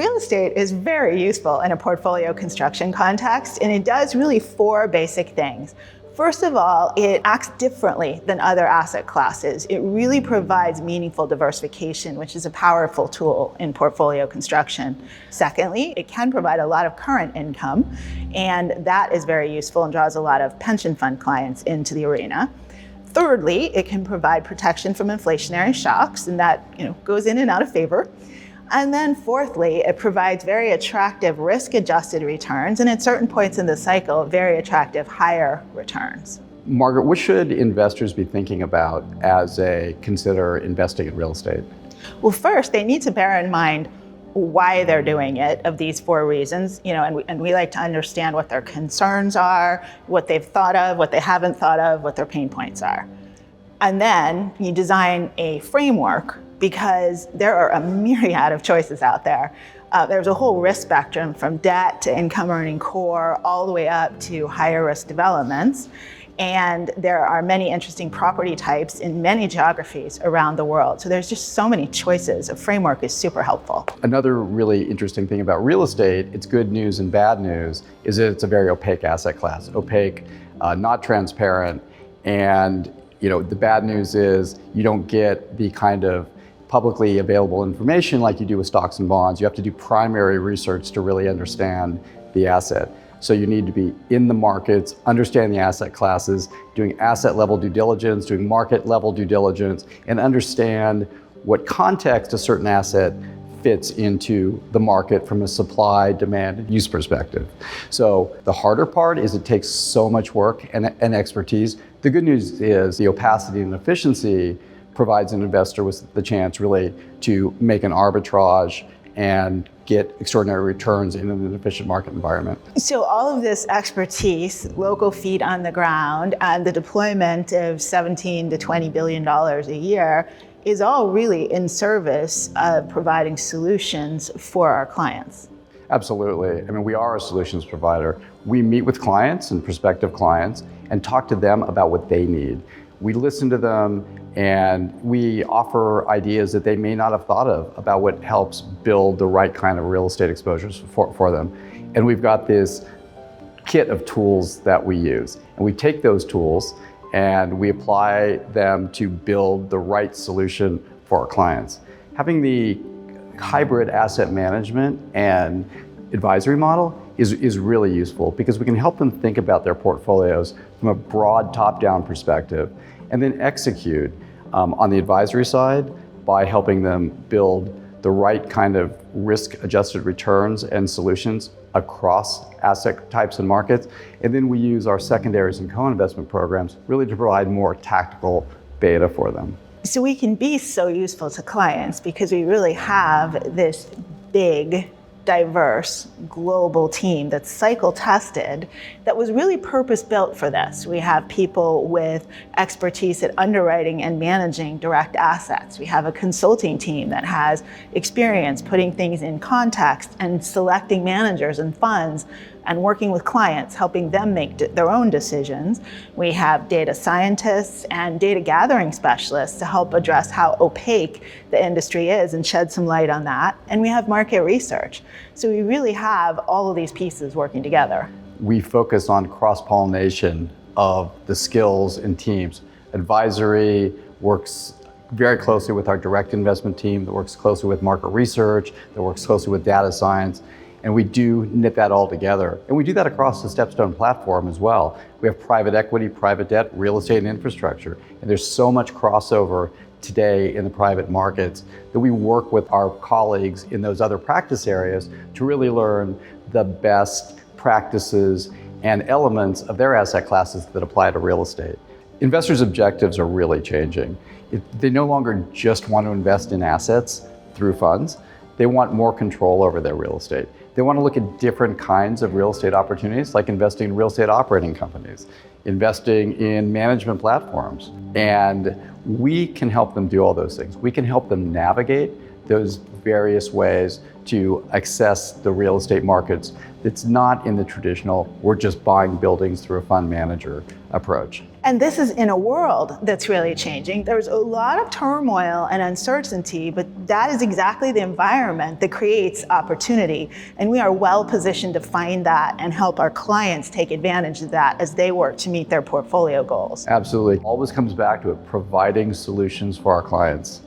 Real estate is very useful in a portfolio construction context, and it does really 4 basic things. First of all, it acts differently than other asset classes. It really provides meaningful diversification, which is a powerful tool in portfolio construction. Secondly, it can provide a lot of current income, and that is very useful and draws a lot of pension fund clients into the arena. Thirdly, it can provide protection from inflationary shocks, and that goes in and out of favor. And then fourthly, it provides very attractive risk-adjusted returns, and at certain points in the cycle, very attractive higher returns. Margaret, what should investors be thinking about as they consider investing in real estate? Well, first, they need to bear in mind why they're doing it, of these 4 reasons, and we like to understand what their concerns are, what they've thought of, what they haven't thought of, what their pain points are. And then you design a framework, because there are a myriad of choices out there. There's a whole risk spectrum from debt to income earning core, all the way up to higher risk developments. And there are many interesting property types in many geographies around the world. So there's just so many choices. A framework is super helpful. Another really interesting thing about real estate, it's good news and bad news, is that it's a very opaque asset class. Opaque, not transparent, and the bad news is you don't get the kind of publicly available information like you do with stocks and bonds. You have to do primary research to really understand the asset. So you need to be in the markets, understand the asset classes, doing asset level due diligence, doing market level due diligence, and understand what context a certain asset fits into the market from a supply, demand, and use perspective. So the harder part is it takes so much work and expertise. The good news is the opacity and efficiency provides an investor with the chance really to make an arbitrage and get extraordinary returns in an efficient market environment. So all of this expertise, local feet on the ground, and the deployment of $17 to $20 billion a year is all really in service of providing solutions for our clients. Absolutely. We are a solutions provider. We meet with clients and prospective clients and talk to them about what they need. We listen to them and we offer ideas that they may not have thought of about what helps build the right kind of real estate exposures for them. And we've got this kit of tools that we use. And we take those tools and we apply them to build the right solution for our clients. Having the hybrid asset management and advisory model is really useful because we can help them think about their portfolios from a broad top-down perspective and then execute on the advisory side by helping them build the right kind of risk-adjusted returns and solutions across asset types and markets. And then we use our secondaries and co-investment programs really to provide more tactical beta for them. So we can be so useful to clients because we really have this big, diverse global team that's cycle tested that was really purpose built for this. We have people with expertise at underwriting and managing direct assets. We have a consulting team that has experience putting things in context and selecting managers and funds and working with clients, helping them make their own decisions. We have data scientists and data gathering specialists to help address how opaque the industry is and shed some light on that. And we have market research. So we really have all of these pieces working together. We focus on cross-pollination of the skills and teams. Advisory works very closely with our direct investment team, that works closely with market research, that works closely with data science. And we do knit that all together. And we do that across the StepStone platform as well. We have private equity, private debt, real estate, and infrastructure. And there's so much crossover today in the private markets that we work with our colleagues in those other practice areas to really learn the best practices and elements of their asset classes that apply to real estate. Investors' objectives are really changing. They no longer just want to invest in assets through funds. They want more control over their real estate. They want to look at different kinds of real estate opportunities, like investing in real estate operating companies, investing in management platforms. And we can help them do all those things. We can help them navigate those various ways to access the real estate markets that's not in the traditional, we're just buying buildings through a fund manager approach. And this is in a world that's really changing. There's a lot of turmoil and uncertainty, but that is exactly the environment that creates opportunity. And we are well positioned to find that and help our clients take advantage of that as they work to meet their portfolio goals. Absolutely. Always comes back to it, providing solutions for our clients.